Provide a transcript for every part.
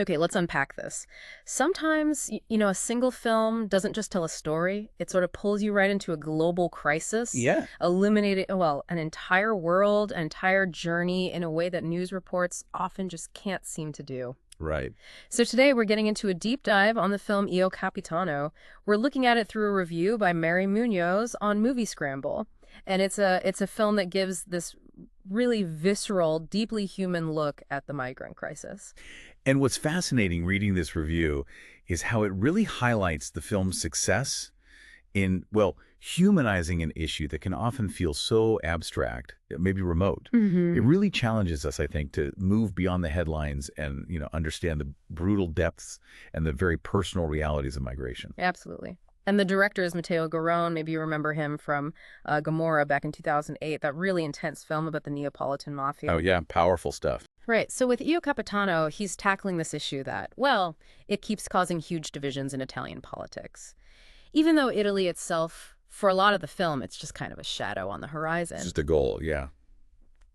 Okay, let's unpack this. Sometimes, a single film doesn't just tell a story. It sort of pulls you right into a global crisis, Yeah. illuminating, well, an entire world, an entire journey in a way that news reports often just can't seem to do. Right. So today we're getting into a deep dive on the film Io Capitano. We're looking at it through a review by Mary Munoz on Moviescramble. And it's a film that gives this really visceral, deeply human look at the migrant crisis. And what's fascinating reading this review is how it really highlights the film's success in, well, humanizing an issue that can often feel so abstract, maybe remote. It really challenges us, I think, to move beyond the headlines and, understand the brutal depths and the very personal realities of migration. Absolutely. And the director is Matteo Garrone. Maybe you remember him from Gomorrah back in 2008, that really intense film about the Neapolitan mafia. Oh, yeah, powerful stuff. Right. So with Io Capitano, he's tackling this issue that, well, it keeps causing huge divisions in Italian politics. Even though Italy itself, for a lot of the film, it's just kind of a shadow on the horizon. It's just a goal, yeah.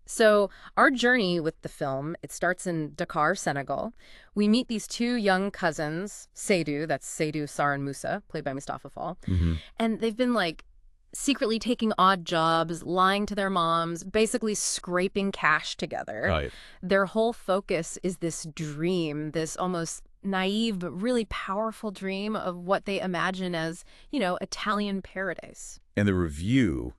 So our journey with the film, it starts in Dakar, Senegal. We meet these two young cousins, Seydou, that's Seydou, Sar, and Moussa, played by Mustafa Fall. And they've been secretly taking odd jobs, lying to their moms, basically scraping cash together. Right. Their whole focus is this dream, this almost naive but really powerful dream of what they imagine as, Italian paradise. And the review,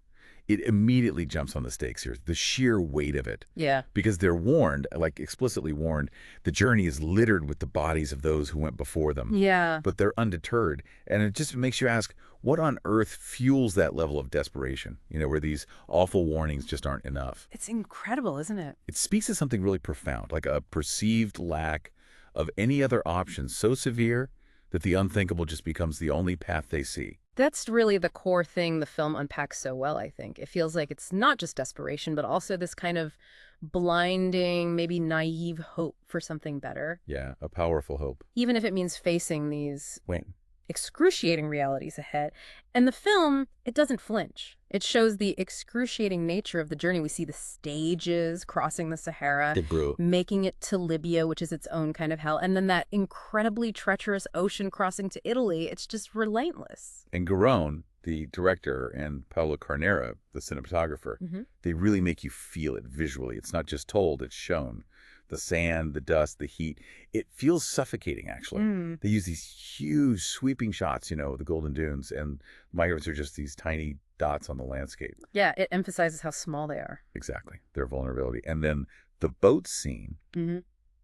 it immediately jumps on the stakes here, the sheer weight of it. Yeah. Because they're warned, explicitly warned, the journey is littered with the bodies of those who went before them. Yeah. But they're undeterred. And it just makes you ask, what on earth fuels that level of desperation, where these awful warnings just aren't enough? It's incredible, isn't it? It speaks to something really profound, like a perceived lack of any other option so severe that the unthinkable just becomes the only path they see. That's really the core thing the film unpacks so well, I think. It feels like it's not just desperation, but also this kind of blinding, maybe naive hope for something better. Yeah, a powerful hope. Even if it means facing these Wait. excruciating realities ahead. And the film, it doesn't flinch. It shows the excruciating nature of the journey. We see the stages crossing the Sahara, making it to Libya, which is its own kind of hell, and then that incredibly treacherous ocean crossing to Italy. It's just relentless. And Garrone, the director, and Paolo Carnera, the cinematographer, they really make you feel it visually. It's not just told, it's shown. The sand, the dust, the heat. It feels suffocating, actually. They use these huge sweeping shots, the Golden Dunes, and migrants are just these tiny dots on the landscape. Yeah, it emphasizes how small they are. Exactly, their vulnerability. And then the boat scene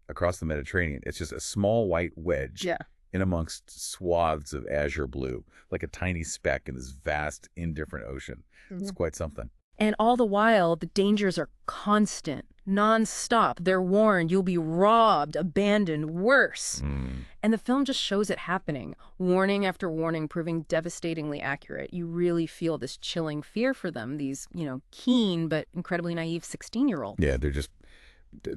across the Mediterranean, it's just a small white wedge in amongst swaths of azure blue, like a tiny speck in this vast, indifferent ocean. It's quite something. And all the while, the dangers are constant, nonstop. They're warned you'll be robbed, abandoned, worse. And the film just shows it happening, warning after warning, proving devastatingly accurate. You really feel this chilling fear for them, these, keen but incredibly naive 16-year-olds. Yeah, they're just,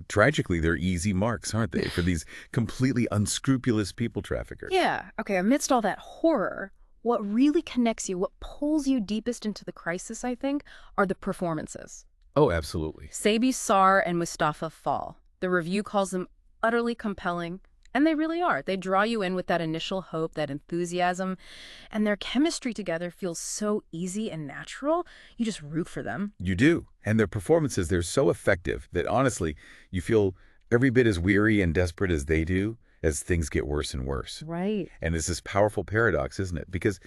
tragically, they're easy marks, aren't they, for these completely unscrupulous people traffickers. Yeah, okay, amidst all that horror, what really connects you, what pulls you deepest into the crisis, I think, are the performances. Oh, absolutely. Seydou, Sar, and Mustafa Fall. The review calls them utterly compelling, and they really are. They draw you in with that initial hope, that enthusiasm, and their chemistry together feels so easy and natural. You just root for them. You do. And their performances, they're so effective that honestly, you feel every bit as weary and desperate as they do as things get worse and worse. Right. And it's this powerful paradox, isn't it? Because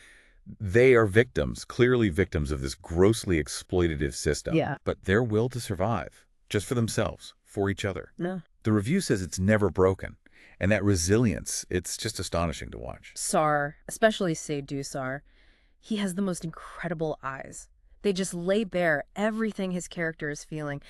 they are victims, clearly victims of this grossly exploitative system. Yeah. But their will to survive, just for themselves, for each other. No. The review says it's never broken. And that resilience, it's just astonishing to watch. Sar, especially Seydou Sar, he has the most incredible eyes. They just lay bare everything his character is feeling.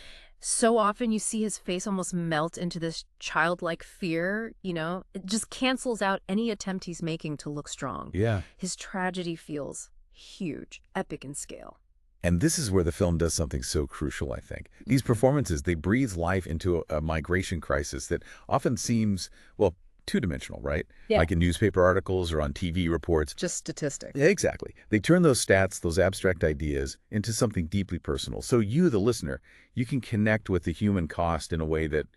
So often you see his face almost melt into this childlike fear, It just cancels out any attempt he's making to look strong. Yeah. His tragedy feels huge, epic in scale. And this is where the film does something so crucial, I think. These performances, they breathe life into a migration crisis that often seems, well, two-dimensional, right? Yeah. Like in newspaper articles or on TV reports. Just statistics. Yeah, exactly. They turn those stats, those abstract ideas, into something deeply personal. So you, the listener, you can connect with the human cost in a way that,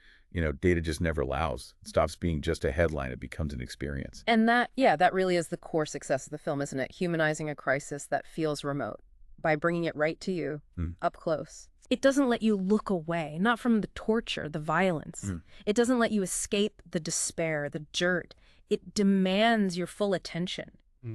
data just never allows. It stops being just a headline. It becomes an experience. And that really is the core success of the film, isn't it? Humanizing a crisis that feels remote by bringing it right to you, up close. It doesn't let you look away, not from the torture, the violence. It doesn't let you escape the despair, the dirt. It demands your full attention,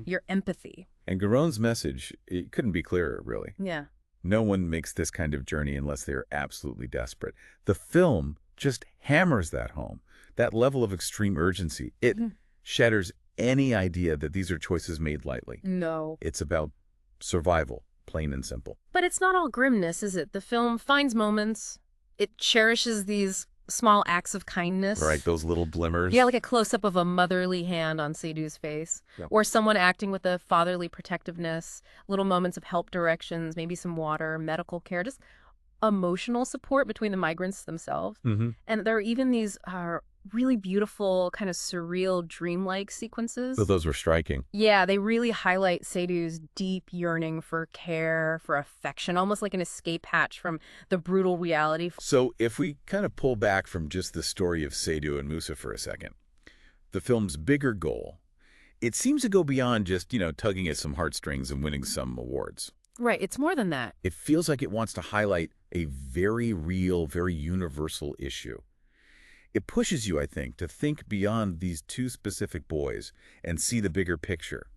your empathy. And Garrone's message, it couldn't be clearer, really. Yeah. No one makes this kind of journey unless they're absolutely desperate. The film just hammers that home, that level of extreme urgency. It shatters any idea that these are choices made lightly. No. It's about survival, plain and simple. But it's not all grimness, is it? The film finds moments. It cherishes these small acts of kindness. Right, those little glimmers. Yeah, like a close-up of a motherly hand on Seydou's face, or someone acting with a fatherly protectiveness, little moments of help directions, maybe some water, medical care, just emotional support between the migrants themselves. And there are even these really beautiful, kind of surreal, dreamlike sequences. So those were striking. Yeah, they really highlight Seydou's deep yearning for care, for affection, almost like an escape hatch from the brutal reality. So if we kind of pull back from just the story of Seydou and Moussa for a second, the film's bigger goal, it seems to go beyond just, tugging at some heartstrings and winning some awards. Right, it's more than that. It feels like it wants to highlight a very real, very universal issue. It pushes you, I think, to think beyond these two specific boys and see the bigger picture.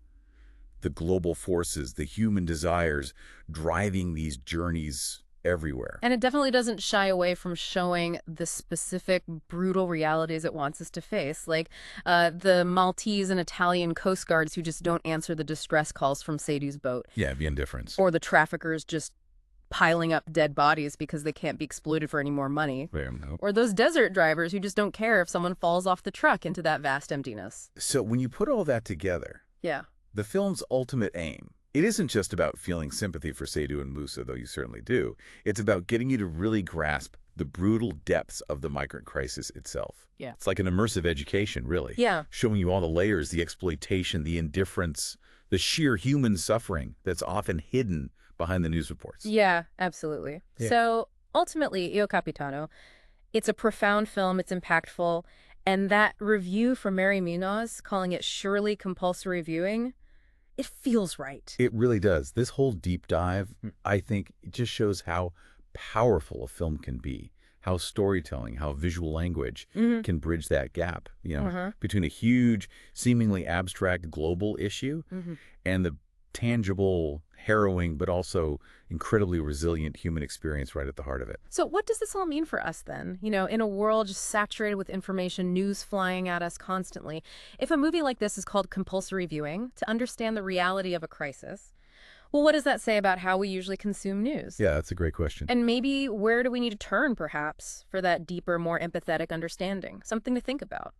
The global forces, the human desires driving these journeys everywhere. And it definitely doesn't shy away from showing the specific brutal realities it wants us to face, like the Maltese and Italian coast guards who just don't answer the distress calls from Seydou's boat. Yeah, the indifference. Or the traffickers just piling up dead bodies because they can't be exploited for any more money. Or those desert drivers who just don't care if someone falls off the truck into that vast emptiness. So when you put all that together, the film's ultimate aim, it isn't just about feeling sympathy for Seydou and Moussa, though you certainly do. It's about getting you to really grasp the brutal depths of the migrant crisis itself. Yeah. It's like an immersive education, really. Yeah. Showing you all the layers, the exploitation, the indifference, the sheer human suffering that's often hidden behind the news reports. Yeah, absolutely. Yeah. So ultimately, Io Capitano, it's a profound film, it's impactful, and that review from Mary Munoz, calling it surely compulsory viewing, it feels right. It really does. This whole deep dive, I think, it just shows how powerful a film can be, how storytelling, how visual language can bridge that gap, between a huge, seemingly abstract global issue and the tangible, harrowing, but also incredibly resilient human experience right at the heart of it. So what does this all mean for us then? In a world just saturated with information, news flying at us constantly, if a movie like this is called compulsory viewing, to understand the reality of a crisis, well, what does that say about how we usually consume news? Yeah, that's a great question. And maybe where do we need to turn, perhaps, for that deeper, more empathetic understanding? Something to think about.